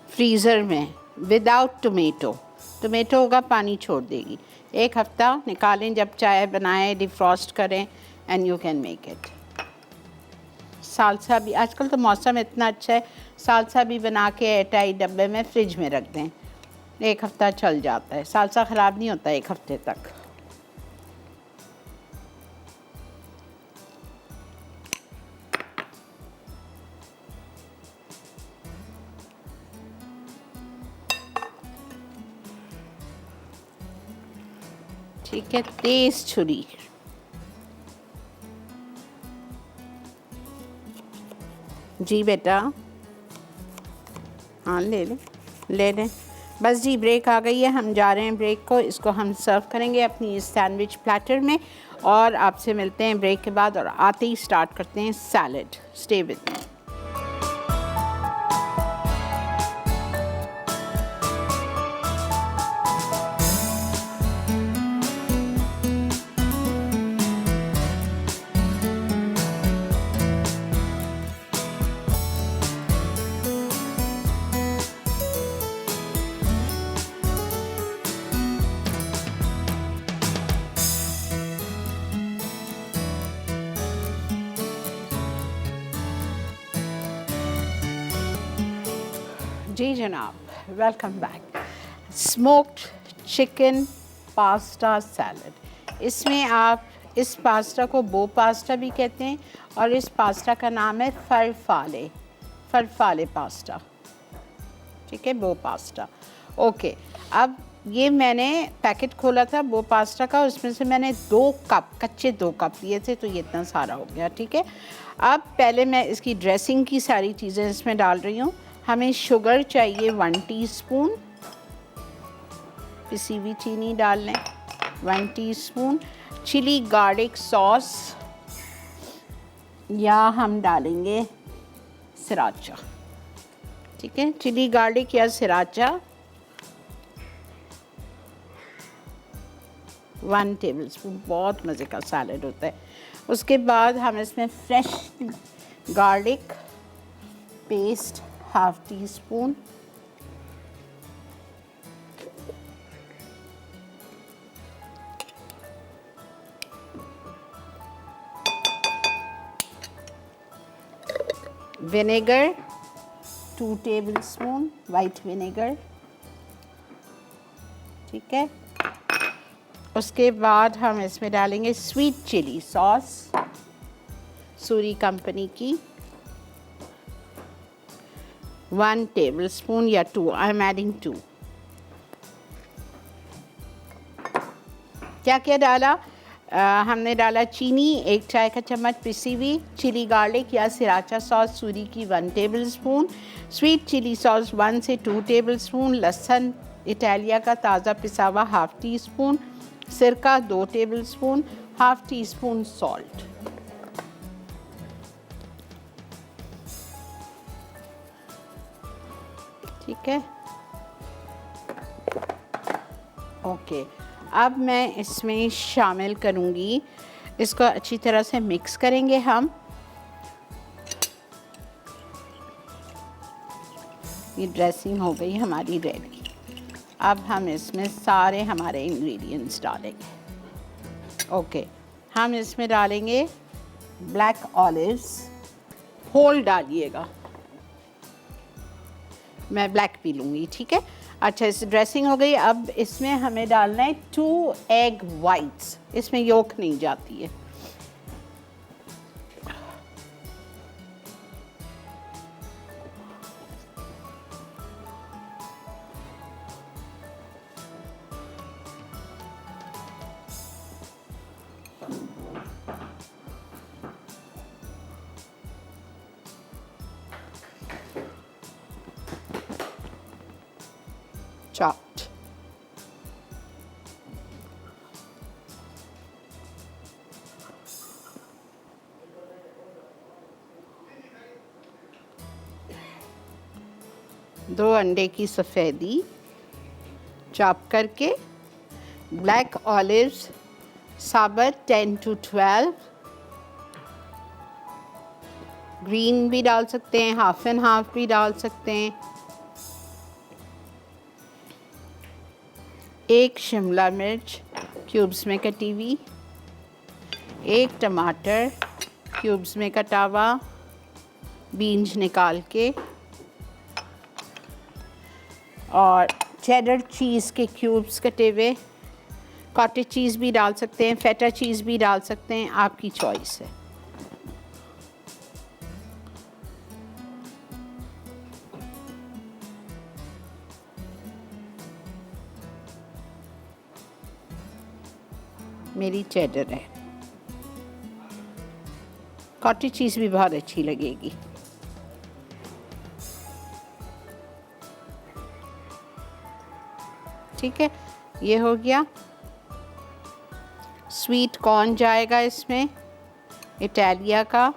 A: फ्रीज़र में विदाउट टोमेटो का पानी छोड़ देगी। एक हफ़्ता निकालें, जब चाय बनाएं डिफ्रॉस्ट करें and you can make it. Salsa भी, आजकल तो मौसम इतना अच्छा है, साल्सा भी बना के एयरटाइट डब्बे में फ्रिज में रख दें, एक हफ़्ता चल जाता है। साल्सा ख़राब नहीं होता एक हफ़्ते तक। ठीक है, तेज छुरी। जी बेटा, हाँ ले लें। बस जी, ब्रेक आ गई है, हम जा रहे हैं ब्रेक को। इसको हम सर्व करेंगे अपनी इस सैंडविच प्लेटर में, और आपसे मिलते हैं ब्रेक के बाद, और आते ही स्टार्ट करते हैं सैलड। Stay with me. जी जनाब, welcome back. Smoked chicken pasta salad. इसमें आप इस पास्ता को बो पास्ता भी कहते हैं और इस पास्ता का नाम है फरफाले पास्ता, ठीक है, बो पास्ता। ओके, अब ये मैंने पैकेट खोला था बो पास्ता का, उसमें से मैंने 2 कप कच्चे 2 कप लिए थे, तो ये इतना सारा हो गया, ठीक है। अब पहले मैं इसकी ड्रेसिंग की सारी चीज़ें इसमें डाल रही हूँ। हमें शुगर चाहिए 1 टीस्पून, पिसी हुई चीनी डाल लें 1 टीस्पून। चिली गार्लिक सॉस या हम डालेंगे सराचा, ठीक है, चिली गार्लिक या सराचा 1 टेबलस्पून, बहुत मज़े का सैलड होता है। उसके बाद हम इसमें fresh garlic paste 1/2 teaspoon, vinegar 2 tablespoon, white vinegar, ठीक है। उसके बाद हम इसमें डालेंगे sweet chilli sauce, Suri company की 1 टेबलस्पून या 2, आई एम एडिंग 2। क्या क्या डाला? हमने डाला चीनी 1 चाय का चम्मच, पिसी हुई चिली गार्लिक या सिराचा सॉस सूरी की 1 टेबलस्पून, स्वीट चिली सॉस 1 से 2 टेबलस्पून, लहसुन इटालिया का ताज़ा पिसा हुआ 1/2 टीस्पून, सिरका 2 टेबलस्पून, 1/2 टीस्पून सॉल्ट। ठीक है, ओके। अब मैं इसमें शामिल करूंगी, इसको अच्छी तरह से मिक्स करेंगे हम। ये ड्रेसिंग हो गई हमारी रेडी। अब हम इसमें सारे हमारे इंग्रेडिएंट्स डालेंगे। ओके, हम इसमें डालेंगे ब्लैक ऑलिव्स, होल डालिएगा, मैं ब्लैक पी लूँगी, ठीक है। अच्छा, इस ड्रेसिंग हो गई। अब इसमें हमें डालना है 2 एग वाइट्स, इसमें योक नहीं जाती है। chopped. दो अंडे की सफ़ेदी चॉप करके, ब्लैक ऑलिव्स साबुत 10 to 12, ग्रीन भी डाल सकते हैं, हाफ एंड हाफ भी डाल सकते हैं, 1 शिमला मिर्च क्यूब्स में कटी हुई, 1 टमाटर क्यूब्स में कटा हुआ, बीन्स निकाल के, और चेडर चीज़ के क्यूब्स कटे हुए। कॉटेज चीज़ भी डाल सकते हैं, फेटा चीज़ भी डाल सकते हैं, आपकी चॉइस है। मेरी चेडर है, कॉटेज चीज़ भी बहुत अच्छी लगेगी। ठीक है, ये हो गया। स्वीट कॉर्न जाएगा इसमें, इटालिया का,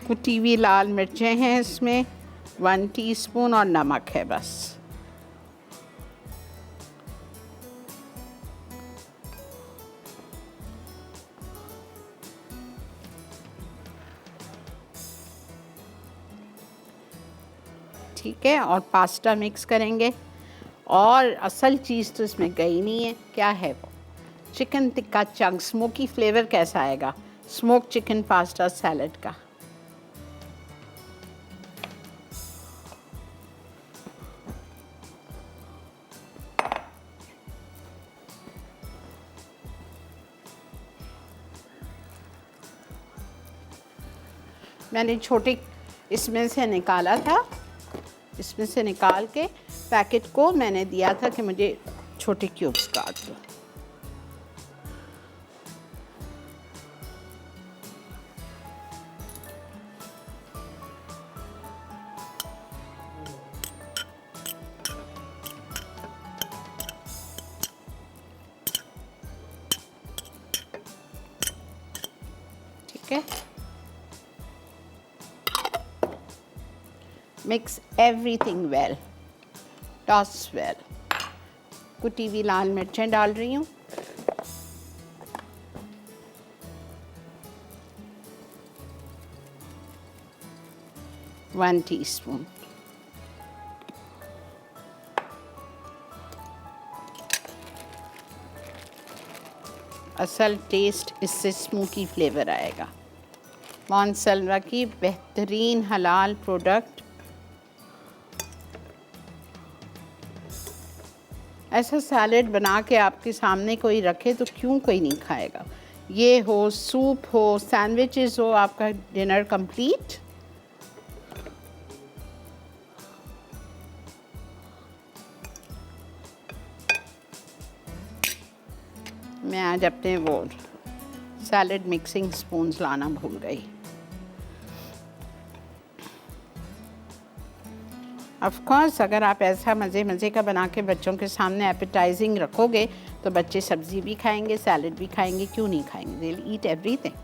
A: कुटी हुई लाल मिर्चें हैं इसमें 1 टीस्पून, और नमक है बस। ठीक है, और पास्ता मिक्स करेंगे। और असल चीज़ तो इसमें गई नहीं है, क्या है वो? Chicken tikka chunk. Smoky flavour कैसा आएगा स्मोक चिकन पास्ता सैलड का। मैंने छोटे इसमें से निकाला था, इसमें से निकाल के पैकेट को मैंने दिया था कि मुझे छोटे क्यूब्स काट दो। ठीक है, mix everything well, toss well. कुटी हुई लाल मिर्चें डाल रही हूँ, वन टीस्पून। असल टेस्ट इससे स्मोकी फ्लेवर आएगा। मॉन्सेल्वा की बेहतरीन हलाल प्रोडक्ट। ऐसा सैलेड बना के आपके सामने कोई रखे तो क्यों कोई नहीं खाएगा। ये हो, सूप हो, सैंडविचेस हो, आपका डिनर कंप्लीट। मैं आज अपने वो सैलेड मिक्सिंग स्पून्स लाना भूल गई। ऑफ कोर्स अगर आप ऐसा मज़े का बना के बच्चों के सामने एपेटाइजिंग रखोगे तो बच्चे सब्ज़ी भी खाएंगे, सैलेड भी खाएंगे, क्यों नहीं खाएंगे। They will eat everything.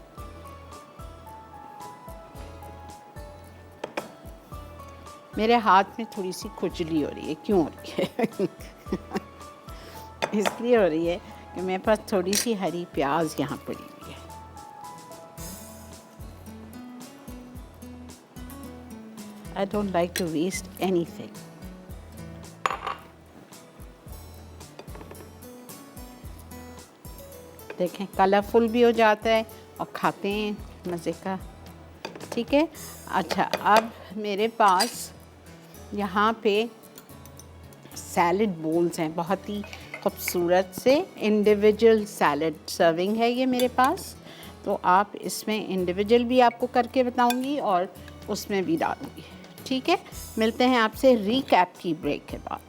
A: मेरे हाथ में थोड़ी सी खुजली हो रही है, क्यों हो रही है? इसलिए हो रही है कि मेरे पास थोड़ी सी हरी प्याज यहाँ पड़ी हुई है। I don't like to waste anything. देखें कलरफुल भी हो जाता है और खाते हैं मज़े का। ठीक है, अच्छा अब मेरे पास यहाँ पे सैलड बोल्स हैं, बहुत ही खूबसूरत से इंडिविजुअल सैलड सर्विंग है ये मेरे पास। तो आप इसमें इंडिविजुअल भी आपको करके बताऊंगी और उसमें भी डालूंगी। ठीक है, मिलते हैं आपसे रीकैप की ब्रेक के बाद।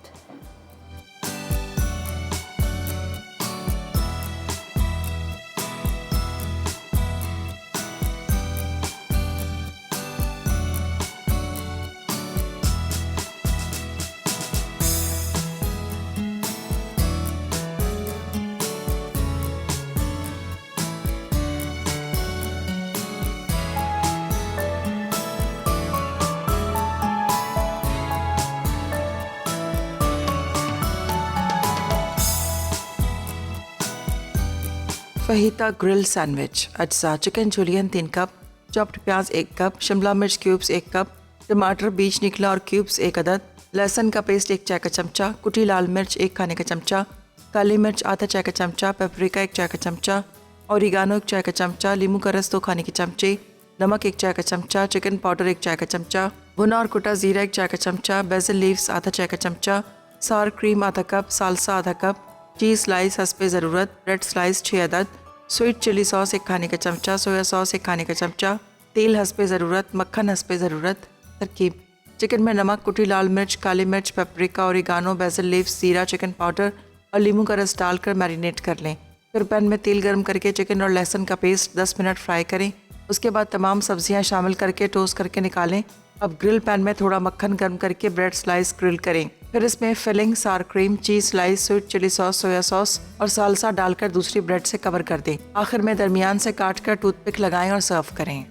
F: Fajita grill sandwich. अज्जा चिकन जुलियन 3 कप, चॉप्ड प्याज 1 कप, शिमला मिर्च क्यूब्स 1 कप, टमाटर बीज निकला और क्यूब्स 1 अदद, लहसुन का पेस्ट 1 चाय का चमचा, कुटी लाल मिर्च 1 खाने का चमचा, काली मिर्च आधा चाय का चमचा, पेपरिका 1 चाय का चमचा, ओरिगानो 1 चाय का चमचा, लींबू का रस 2 खाने के चमचे, नमक 1 चाय का चमचा, चिकन पाउडर 1 चाय का चमचा, भुना और कुटा जीरा 1 चाय का चमचा, बेसिल लीव्स आधा चाय का चमचा, सार क्रीम आधा कप, सालसा आधा कप, चीज़ स्लाइस हस्बे ज़रूरत, ब्रेड स्लाइस 6 अदद, स्वीट चिली सॉस 1 खाने का चमचा, सोया सॉस 1 खाने का चमचा, तेल हस्बे ज़रूरत, मक्खन हस्बे ज़रूरत। तरकीब: चिकन में नमक, कुटी लाल मिर्च, काली मिर्च, पेपरिका, ओरिगानो, बेसिल लीव्स, जीरा, चिकन पाउडर और लींबू का रस डालकर मैरिनेट कर लें। फिर पैन में तेल गर्म करके चिकन और लहसुन का पेस्ट 10 मिनट फ्राई करें। उसके बाद तमाम सब्जियां शामिल करके टोस्ट करके निकालें। अब ग्रिल पैन में थोड़ा मक्खन गर्म करके ब्रेड स्लाइस ग्रिल करें। फिर इसमें filling, sour cream, cheese slice, sweet chilli sauce, soya sauce और सालसा डालकर दूसरी ब्रेड से कवर कर दें। आखिर में दरमियान से काटकर टूथपिक लगाएं और सर्व करें।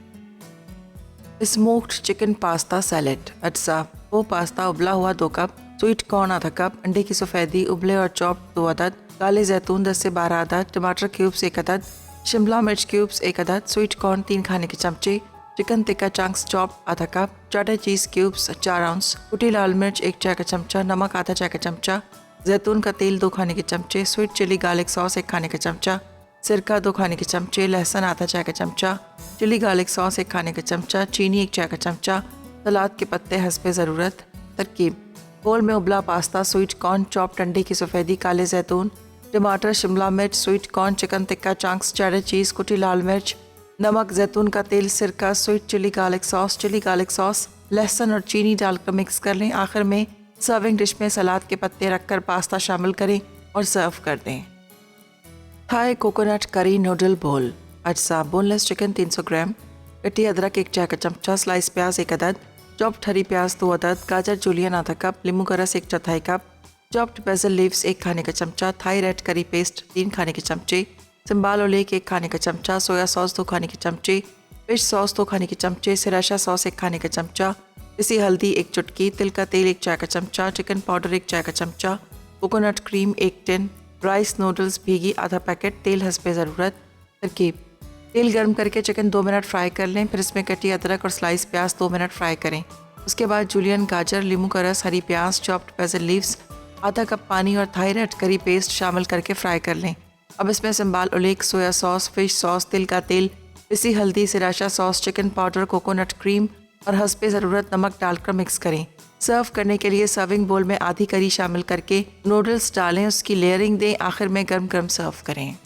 F: Smoked chicken pasta salad. अज्जा: वो पास्ता उबला हुआ 2 कप, स्वीट कॉर्न आधा कप, अंडे की सफ़ेदी उबले और चॉप्ड 2 अदद, काले जैतून 10 से 12 अदद, टमाटर क्यूब्स 1 अदद, शिमला मिर्च क्यूब्स 1 अदद, स्वीट कॉर्न 3 खाने के चमचे, चिकन टिक्का चंक्स चॉप आधा कप, चाटा चीज़ क्यूब्स 4 आउंस, कुटी लाल मिर्च 1 चाय का चमचा, नमक आधा चाय का चमचा, जैतून का तेल 2 खाने के चमचे, स्वीट चिली गार्लिक सॉस 1 खाने का चमचा, सिरका 2 खाने के चमचे, लहसुन आधा चाय का चमचा, चिली गार्लिक सॉस 1 खाने का चमचा, चीनी 1 चाय का चमचा, सलाद के पत्ते हस्बे ज़रूरत। तरकीब: बोल में उबला पास्ता, स्वीट कॉर्न, चॉप्ड अंडे की सफ़ेदी, काले जैतून, टमाटर, शिमला मिर्च, sweet corn, chicken tikka chunks, cheddar चीज़, कुटी लाल मिर्च, नमक, जैतून का तेल, सिरका, स्वीट चिली गार्लिक सॉस, लहसुन और चीनी डालकर मिक्स कर लें। आखिर में सर्विंग डिश में सलाद के पत्ते रखकर पास्ता शामिल करें और सर्व कर दें। थाई कोकोनट करी नूडल बोल। अज्जा: बोनलेस चिकन 300 ग्राम, कटी अदरक 1 चाय का चमचा, स्लाइस प्याज 1 अदद, चॉप्ड हरी प्याज 2 अदद, गाजर जूलियन आधा कप, नींबू का रस 1/4 कप, चॉप्ड बेसल लीव्स 1 खाने का चमचा, थाई रेड करी पेस्ट 3 खाने के चमचे, सिंबाल ओलेक 1 खाने का चमचा, सोया सॉस 2 खाने के चमचे, फिश सॉस 2 खाने के चमचे, सिराशा सॉस 1 खाने का चमचा, पिसी हल्दी 1 चुटकी, तिल का तेल 1 चाय का चमचा, चिकन पाउडर 1 चाय का चमचा, coconut cream 1 tin, rice noodles भीगी आधा पैकेट, तेल हस्बे ज़रूरत। तरकीब: तेल गर्म करके चिकन 2 मिनट फ्राई कर लें, फिर इसमें कटी अदरक और स्लाइस प्याज 2 मिनट फ्राई करें। उसके बाद जूलियन गाजर, नींबू का रस, हरी प्याज, चॉप्ड बेसल लीव्स, आधा कप पानी और थाई रेड करी पेस्ट शामिल करके फ्राई कर लें। अब इसमें सिंबाल oleic, soya sauce, fish sauce, तिल का तेल, पिसी हल्दी, सिराशा sauce, chicken powder, coconut cream और हस्बे ज़रूरत नमक डालकर मिक्स करें। सर्व करने के लिए सर्विंग बोल में आधी करी शामिल करके नूडल्स डालें, उसकी लेयरिंग दें, आखिर में गर्म गर्म सर्व करें।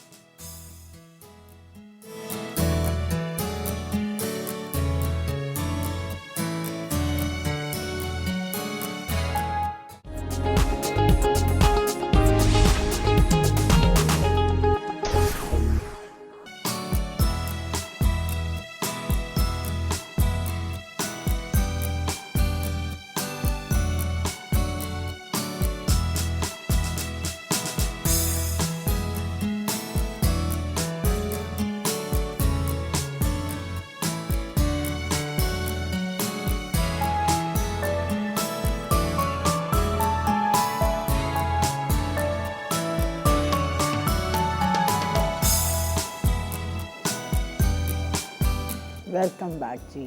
A: वेलकम बैक जी।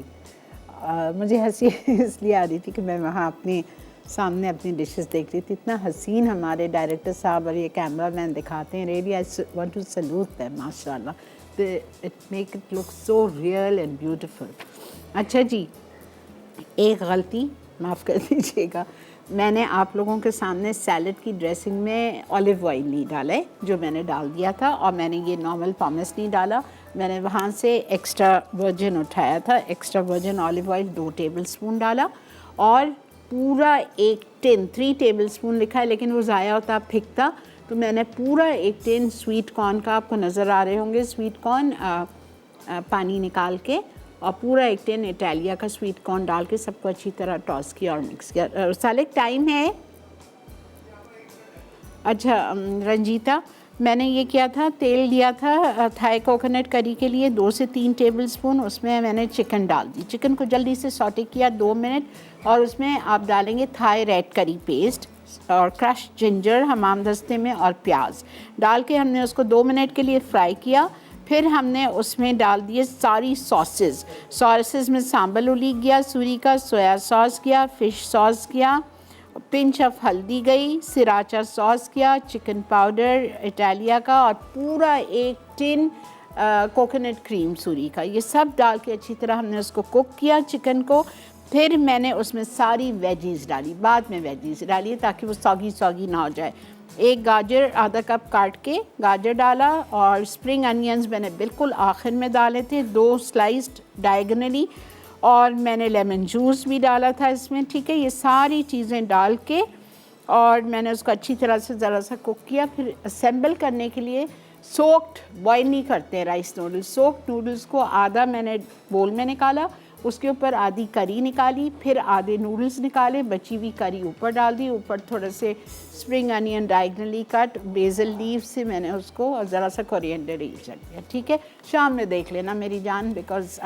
A: मुझे हंसी इसलिए आ रही थी कि मैं वहाँ अपने सामने अपनी डिशेस देख रही थी। इतना हसीन हमारे डायरेक्टर साहब और ये कैमरा मैन दिखाते हैं। Really I want to salute them, माशाल्लाह। It make it look so real and beautiful. अच्छा जी, एक गलती माफ़ कर दीजिएगा, मैंने आप लोगों के सामने सैलड की ड्रेसिंग में ऑलिव ऑयल नहीं डाला है, जो मैंने डाल दिया था, और मैंने ये नॉर्मल पॉमेस नहीं डाला। मैंने वहाँ से एक्स्ट्रा वर्जिन उठाया था, extra virgin olive oil 2 tablespoon डाला, और पूरा 1 टिन, 3 टेबलस्पून लिखा है लेकिन वो ज़ाया होता फिकता, तो मैंने पूरा 1 टिन स्वीट कॉर्न का, आपको नज़र आ रहे होंगे स्वीट कॉर्न, पानी निकाल के, और पूरा 1 टिन इटालिया का स्वीट कॉर्न डाल के सबको अच्छी तरह टॉस किया और मिक्स किया। सालिक टाइम है? अच्छा रंजीता, मैंने ये किया था, तेल लिया था थाई कोकोनट करी के लिए 2 से 3 टेबलस्पून, उसमें मैंने चिकन डाल दी। चिकन को जल्दी से सॉटे किया 2 मिनट, और उसमें आप डालेंगे थाई रेड करी पेस्ट और क्रश जिंजर हमाम दस्ते में, और प्याज डाल के हमने उसको 2 मिनट के लिए फ्राई किया। फिर हमने उसमें डाल दिए सारी सॉसेस में सांबल ओलीग गया, सूरी का सोया सॉस किया, फ़िश सॉस किया, पिंच ऑफ हल्दी गई, सिराचा सॉस किया, चिकन पाउडर इटालिया का, और पूरा 1 टिन कोकोनट क्रीम सूरी का, ये सब डाल के अच्छी तरह हमने उसको कुक किया चिकन को। फिर मैंने उसमें सारी वेजीज़ डाली, बाद में वेजीज़ डाली ताकि वो सॉगी ना हो जाए। 1 गाजर आधा कप काट के गाजर डाला, और स्प्रिंग अनियंस मैंने बिल्कुल आखिर में डाले थे, 2 स्लाइस्ड डायगनली, और मैंने लेमन जूस भी डाला था इसमें। ठीक है, ये सारी चीज़ें डाल के और मैंने उसको अच्छी तरह से ज़रा सा कुक किया। फिर असेंबल करने के लिए सोक्ड, बॉयल नहीं करते हैं राइस नूडल्स, सोक्ड नूडल्स को आधा मैंने बोल में निकाला, उसके ऊपर आधी करी निकाली, फिर आधे नूडल्स निकाले, बची हुई करी ऊपर डाल दी, ऊपर थोड़े से spring onion diagonally cut, basil leave से मैंने उसको, और ज़रा सा कोरिएंडर लीव्स रख दिया। ठीक है, शाम में देख लेना मेरी जान, बिकॉज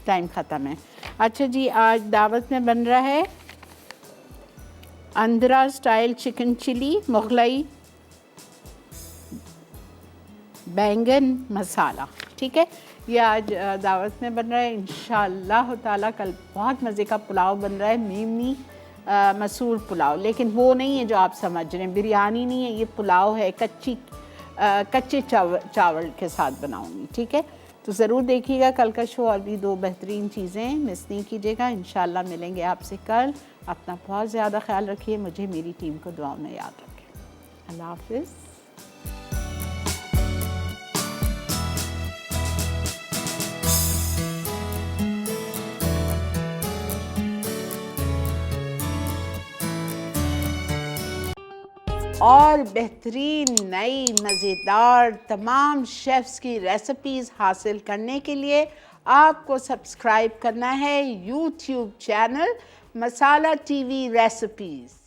A: टाइम ख़त्म है। अच्छा जी, आज दावत में बन रहा है Andhra style chicken chilli Mughlai बैंगन मसाला। ठीक है, ये आज दावत में बन रहा है। इंशाअल्लाह ताला कल बहुत मज़े का पुलाव बन रहा है, मीमी मसूर पुलाव, लेकिन वो नहीं है जो आप समझ रहे हैं, बिरयानी नहीं है, ये पुलाव है, कच्चे चावल के साथ बनाऊंगी। ठीक है, तो ज़रूर देखिएगा कल का शो, और भी 2 बेहतरीन चीज़ें मिस नहीं कीजिएगा। इंशाअल्लाह मिलेंगे आपसे कल। अपना बहुत ज़्यादा ख्याल रखिए, मुझे मेरी टीम को दुआ में याद रखें। अल्लाह हाफ़िज़। और बेहतरीन नई मज़ेदार तमाम शेफ्स की रेसिपीज़ हासिल करने के लिए आपको सब्सक्राइब करना है यूट्यूब चैनल मसाला टीवी रेसिपीज़।